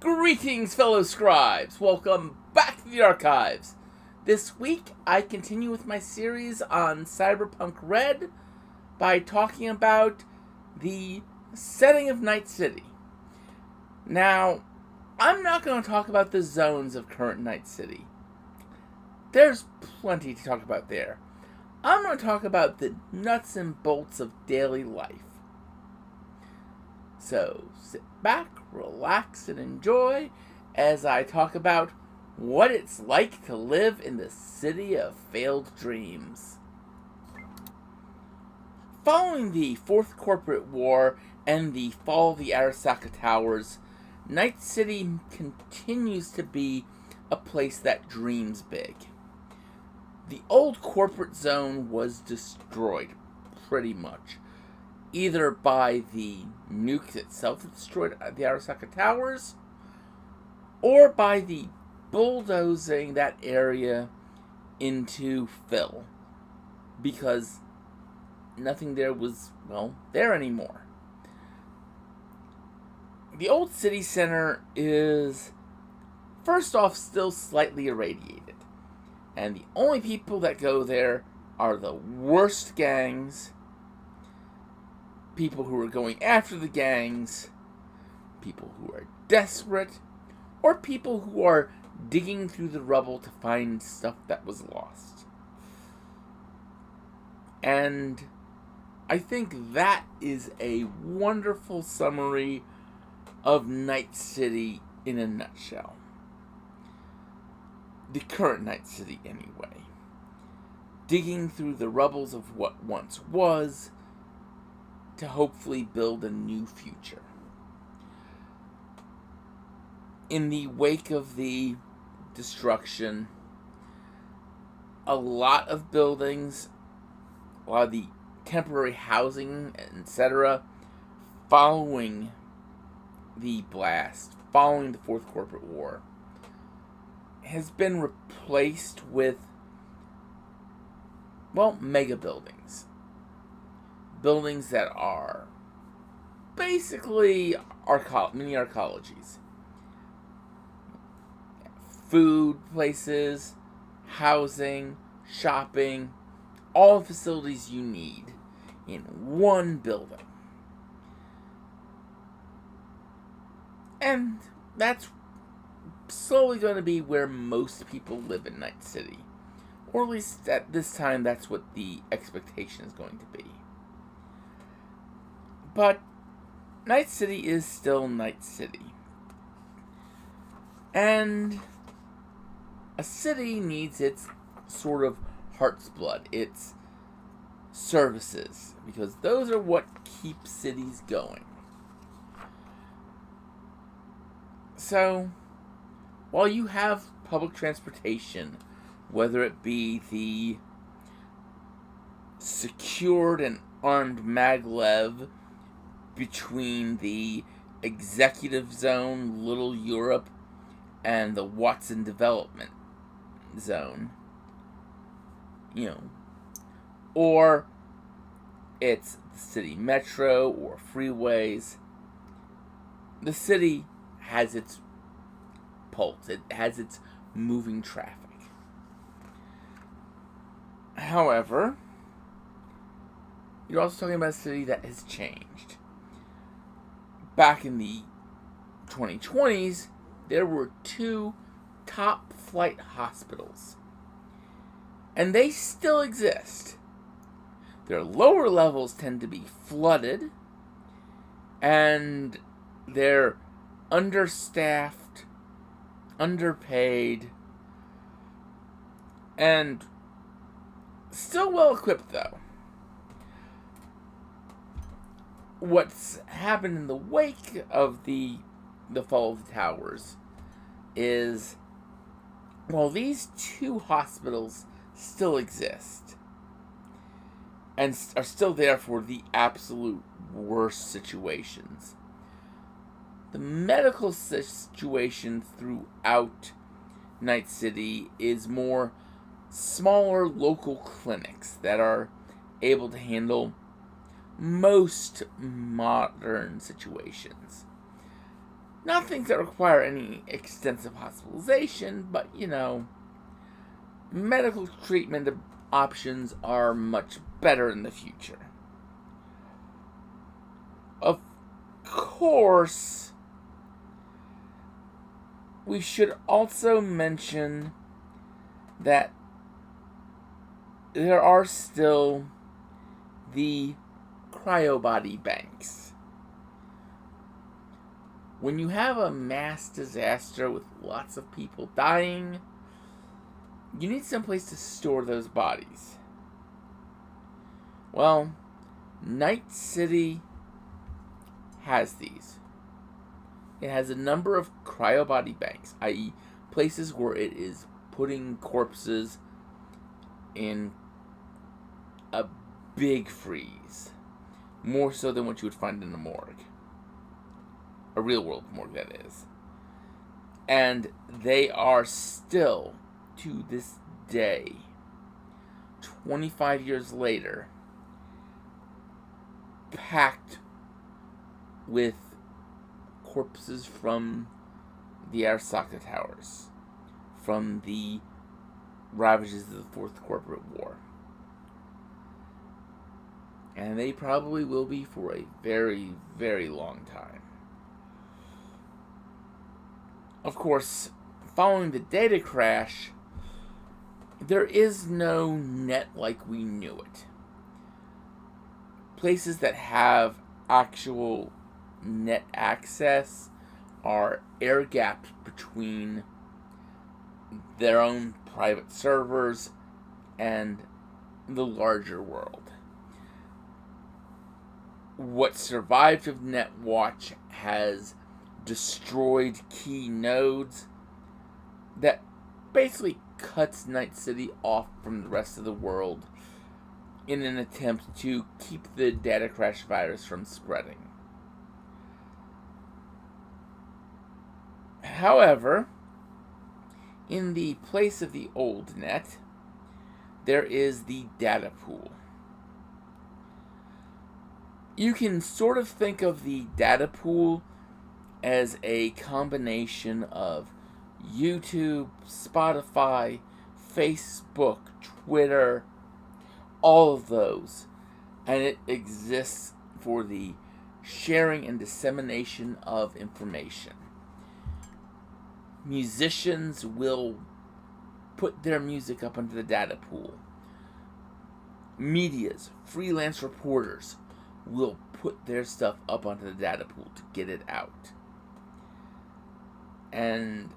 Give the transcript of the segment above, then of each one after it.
Greetings, fellow scribes! Welcome back to the archives! This week, I continue with my series on Cyberpunk Red by talking about the setting of Night City. Now, I'm not going to talk about the zones of current Night City. There's plenty to talk about there. I'm going to talk about the nuts and bolts of daily life. So, sit back, relax, and enjoy as I talk about what it's like to live in the city of failed dreams. Following the Fourth Corporate War and the fall of the Arasaka Towers, Night City continues to be a place that dreams big. The old corporate zone was destroyed, pretty much, either by the nuke itself that destroyed the Arasaka Towers, or by the bulldozing that area into fill, because nothing there was, there anymore. The old city center is, first off, still slightly irradiated, and the only people that go there are the worst gangs, people who are going after the gangs, people who are desperate, or people who are digging through the rubble to find stuff that was lost. And I think that is a wonderful summary of Night City in a nutshell. The current Night City, anyway. Digging through the rubbles of what once was to hopefully build a new future. In the wake of the destruction, a lot of buildings, a lot of the temporary housing, etc., following the blast, following the Fourth Corporate War, has been replaced with, mega buildings. Buildings that are basically mini arcologies. Food places, housing, shopping, all the facilities you need in one building. And that's slowly going to be where most people live in Night City. Or at least at this time, that's what the expectation is going to be. But Night City is still Night City. And a city needs its sort of heart's blood, its services, because those are what keep cities going. So, while you have public transportation, whether it be the secured and armed maglev between the Executive Zone, Little Europe, and the Watson Development Zone, or it's the city metro or freeways, the city has its pulse, it has its moving traffic. However, you're also talking about a city that has changed. Back in the 2020s, there were 2 top-flight hospitals. And they still exist. Their lower levels tend to be flooded, and they're understaffed, underpaid, and still well-equipped, though. What's happened in the wake of the fall of the towers is, while these 2 hospitals still exist and are still there for the absolute worst situations, the medical situation throughout Night City is more smaller local clinics that are able to handle most modern situations. Not things that require any extensive hospitalization, but, medical treatment options are much better in the future. Of course, we should also mention that there are still the cryobody banks. When you have a mass disaster with lots of people dying, you need someplace to store those bodies. Well, Night City has these. It has a number of cryobody banks, i.e. places where it is putting corpses in a big freeze. More so than what you would find in a morgue. A real world morgue, that is. And they are still, to this day, 25 years later, packed with corpses from the Arasaka Towers, from the ravages of the Fourth Corporate War. And they probably will be for a very, very long time. Of course, following the data crash, there is no net like we knew it. Places that have actual net access are air-gapped between their own private servers and the larger world. What survived of NetWatch has destroyed key nodes that basically cuts Night City off from the rest of the world in an attempt to keep the data crash virus from spreading. However, in the place of the old net, there is the data pool. You can sort of think of the data pool as a combination of YouTube, Spotify, Facebook, Twitter, all of those. And it exists for the sharing and dissemination of information. Musicians will put their music up into the data pool. Medias, freelance reporters will put their stuff up onto the data pool to get it out. And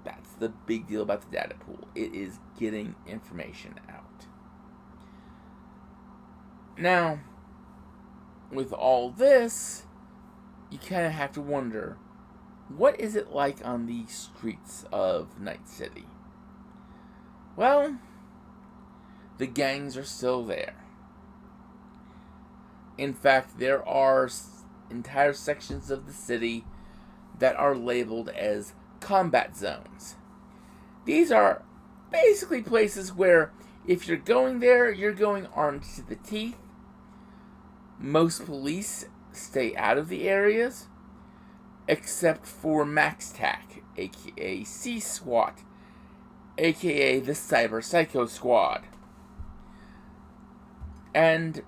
that's the big deal about the data pool. It is getting information out. Now, with all this, you kind of have to wonder, what is it like on the streets of Night City? Well, the gangs are still there. In fact, there are entire sections of the city that are labeled as combat zones. These are basically places where if you're going there, you're going armed to the teeth. Most police stay out of the areas, except for MaxTac, aka C-SWAT, aka the Cyber Psycho Squad. And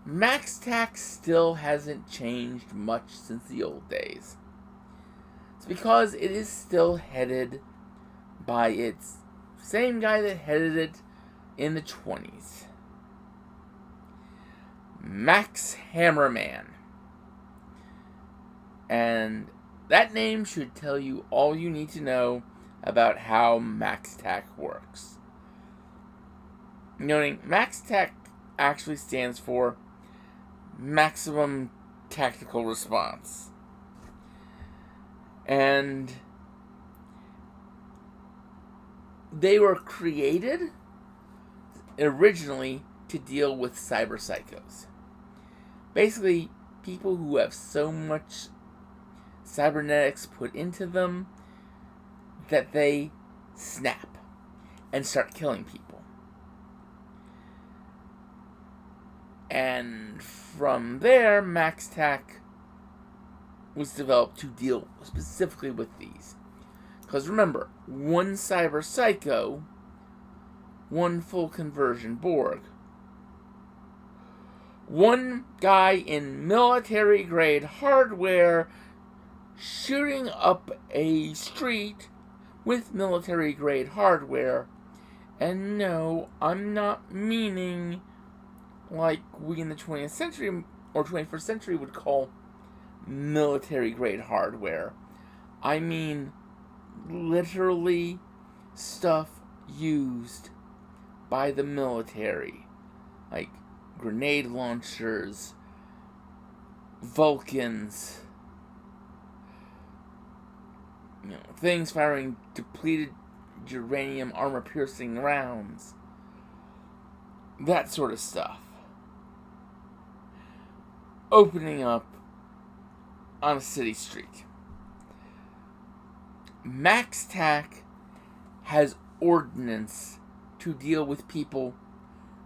MaxTac still hasn't changed much since the old days. It's because it is still headed by its same guy that headed it in the 20s. Max Hammerman. And that name should tell you all you need to know about how MaxTac works. Noting, MaxTac actually stands for Maximum Tactical Response. And they were created originally to deal with cyber psychos. Basically, people who have so much cybernetics put into them that they snap and start killing people. And from there, MaxTac was developed to deal specifically with these. Because remember, one cyber psycho, one full conversion Borg. One guy in military-grade hardware shooting up a street with military-grade hardware. And no, I'm not meaning like we in the 20th century or 21st century would call military-grade hardware. I mean literally stuff used by the military, like grenade launchers, Vulcans, things firing depleted uranium armor-piercing rounds, that sort of stuff. Opening up on a city street. MaxTac has ordnance to deal with people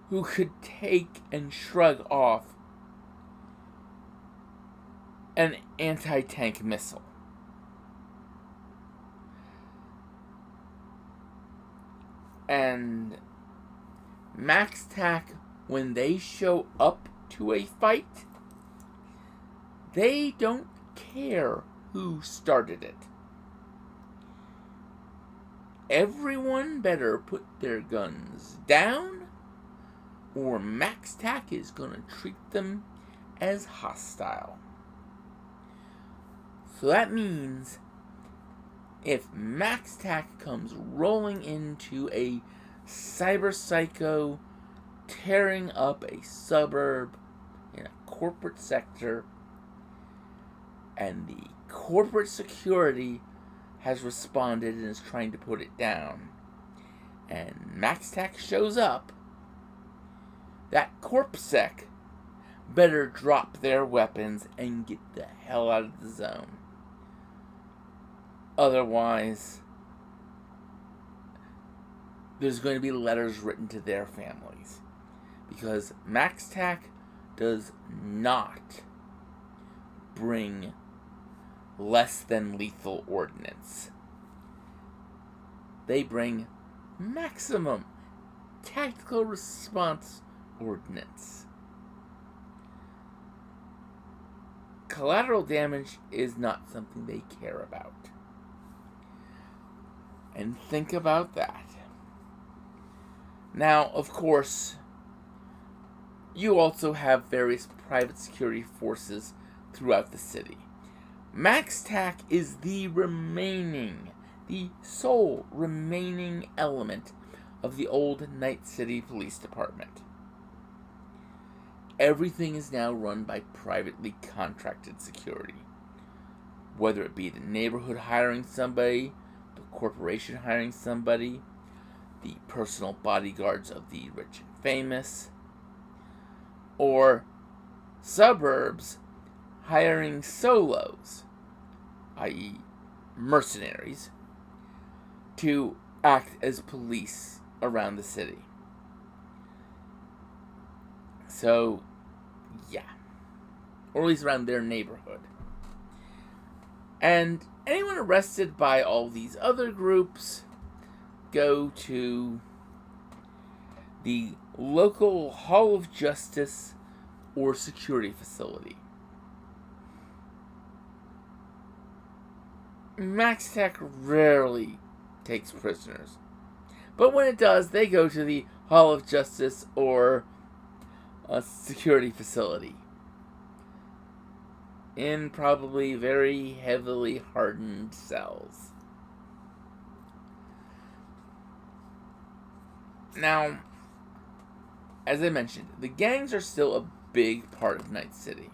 who could take and shrug off an anti-tank missile. And MaxTac, when they show up to a fight, they don't care who started it. Everyone better put their guns down, or MaxTac is gonna treat them as hostile. So that means if MaxTac comes rolling into a cyber psycho tearing up a suburb in a corporate sector, and the corporate security has responded and is trying to put it down, and MaxTac shows up, that CorpSec better drop their weapons and get the hell out of the zone. Otherwise, there's going to be letters written to their families. Because MaxTac does not bring less than lethal ordnance. They bring maximum tactical response ordnance. Collateral damage is not something they care about. And think about that. Now, of course, you also have various private security forces throughout the city. MaxTac is the sole remaining element of the old Night City Police Department. Everything is now run by privately contracted security. Whether it be the neighborhood hiring somebody, the corporation hiring somebody, the personal bodyguards of the rich and famous, or suburbs hiring solos, i.e. mercenaries, to act as police around the city. So, yeah. Or at least around their neighborhood. And anyone arrested by all these other groups go to the local Hall of Justice or security facility. MaxTac rarely takes prisoners. But when it does, they go to the Hall of Justice or a security facility. In probably very heavily hardened cells. Now, as I mentioned, the gangs are still a big part of Night City.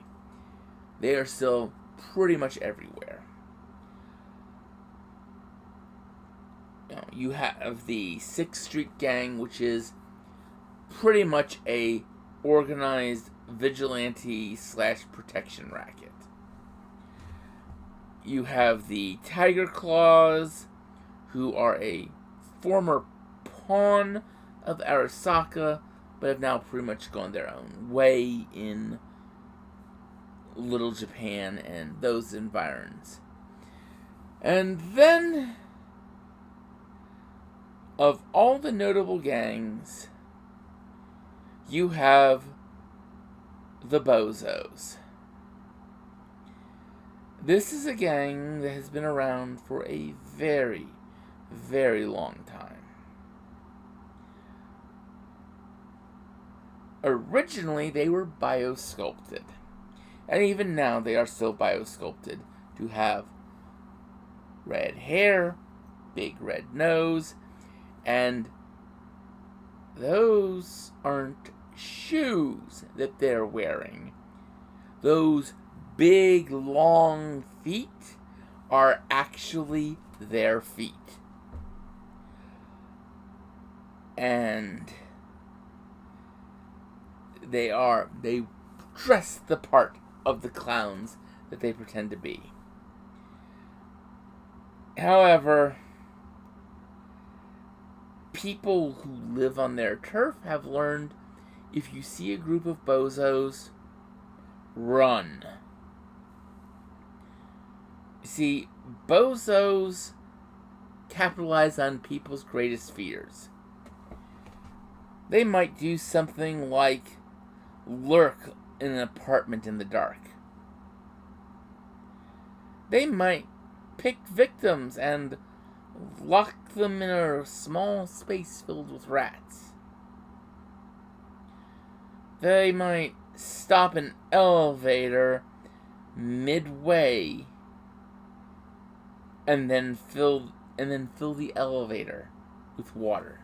They are still pretty much everywhere. You have the 6th Street Gang, which is pretty much a organized vigilante / protection racket. You have the Tiger Claws, who are a former pawn of Arasaka, but have now pretty much gone their own way in Little Japan and those environs. And then, of all the notable gangs, you have the Bozos. This is a gang that has been around for a very, very long time. Originally, they were biosculpted. And even now, they are still biosculpted to have red hair, big red nose, and those aren't shoes that they're wearing. Those big, long feet are actually their feet. And they dress the part of the clowns that they pretend to be. However, people who live on their turf have learned if you see a group of bozos, run. See, bozos capitalize on people's greatest fears. They might do something like lurk in an apartment in the dark. They might pick victims and lock them in a small space filled with rats. They might stop an elevator midway and then fill the elevator with water.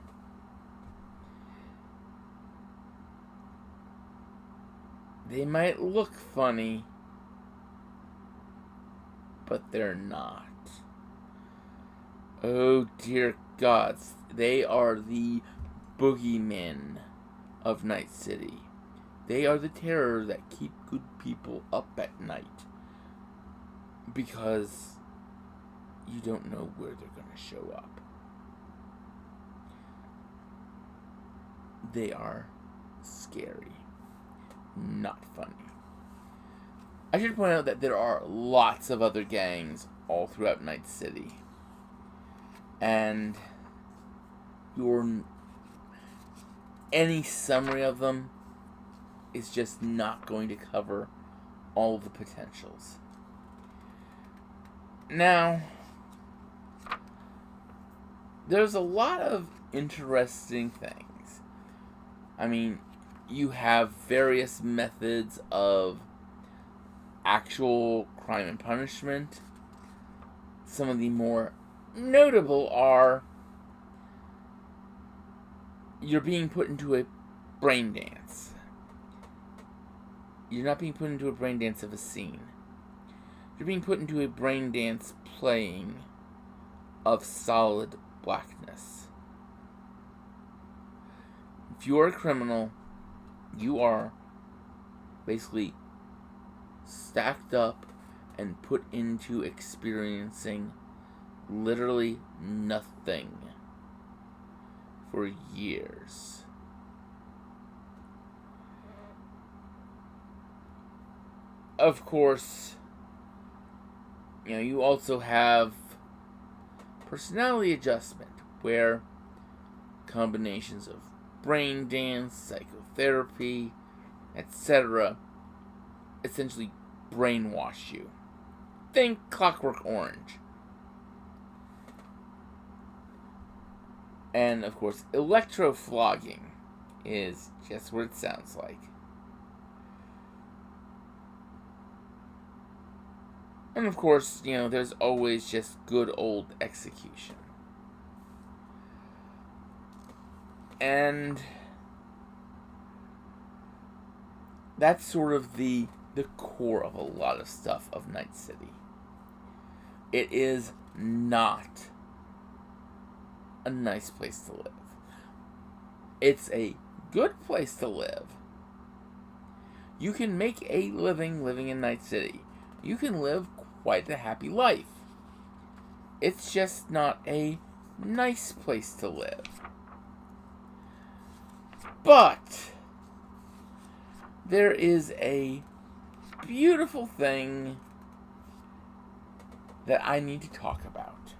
They might look funny, but they're not. Oh dear gods, they are the boogeymen of Night City. They are the terror that keep good people up at night. Because you don't know where they're going to show up. They are scary. Not funny. I should point out that there are lots of other gangs all throughout Night City. And any summary of them is just not going to cover all of the potentials. Now, there's a lot of interesting things. I mean, you have various methods of actual crime and punishment. Some of the more notable are you're being put into a brain dance. You're not being put into a brain dance of a scene. You're being put into a brain dance playing of solid blackness. If you are a criminal, you are basically stacked up and put into experiencing literally nothing for years. Of course, you also have personality adjustment, where combinations of brain dance, psychotherapy, etc. essentially brainwash you. Think Clockwork Orange. And, of course, electroflogging is just what it sounds like. And, of course, there's always just good old execution. And that's sort of the core of a lot of stuff of Night City. It is not a nice place to live. It's a good place to live. You can make a living in Night City. You can live quite a happy life. It's just not a nice place to live. But there is a beautiful thing that I need to talk about.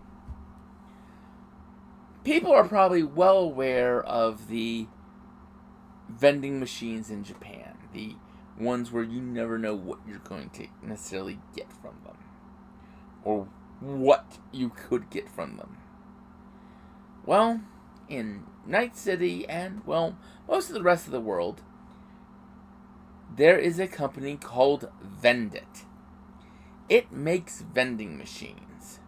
People are probably well aware of the vending machines in Japan. The ones where you never know what you're going to necessarily get from them. Or what you could get from them. Well, in Night City and, well, most of the rest of the world, there is a company called Vendit. It makes vending machines.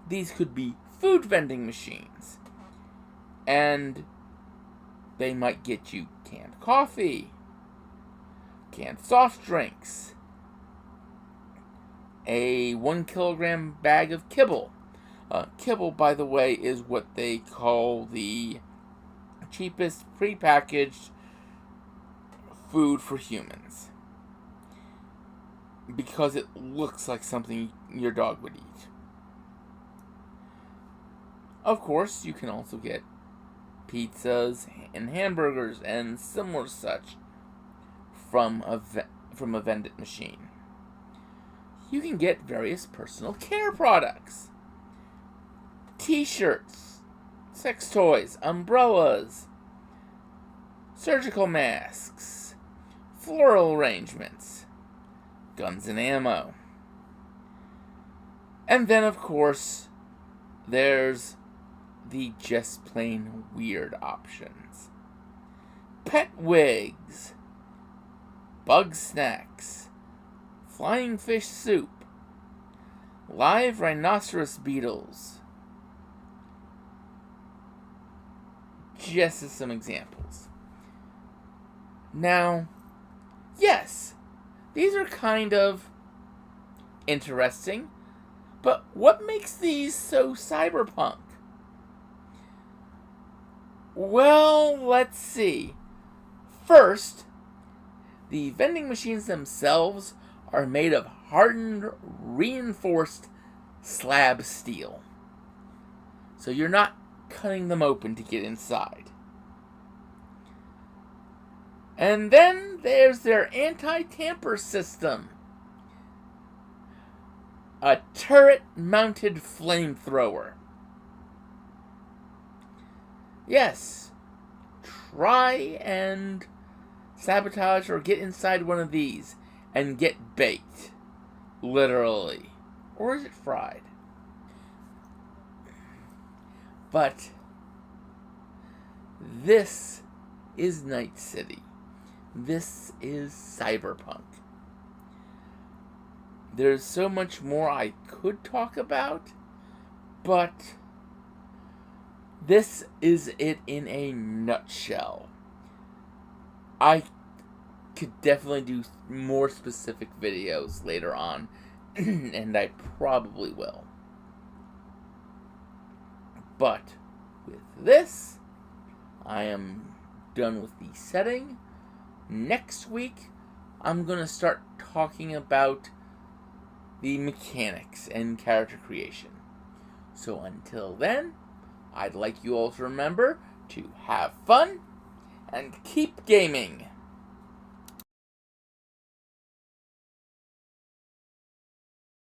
These could be food vending machines. And they might get you canned coffee, canned soft drinks, a 1 kilogram bag of kibble. Kibble, by the way, is what they call the cheapest prepackaged food for humans. Because it looks like something your dog would eat. Of course, you can also get pizzas and hamburgers and similar such from a vending machine. You can get various personal care products. T-shirts, sex toys, umbrellas, surgical masks, floral arrangements, guns and ammo. And then, of course, there's the just plain weird options. Pet wigs, bug snacks, flying fish soup, live rhinoceros beetles. Just as some examples. Now, yes, these are kind of interesting, but what makes these so cyberpunk? Well, let's see. First, the vending machines themselves are made of hardened, reinforced slab steel. So you're not cutting them open to get inside. And then there's their anti-tamper system. A turret-mounted flamethrower. Yes, try and sabotage or get inside one of these and get baked. Literally. Or is it fried? But this is Night City. This is Cyberpunk. There's so much more I could talk about, but this is it in a nutshell. I could definitely do more specific videos later on, and I probably will. But with this, I am done with the setting. Next week, I'm going to start talking about the mechanics and character creation. So until then, I'd like you all to remember to have fun and keep gaming.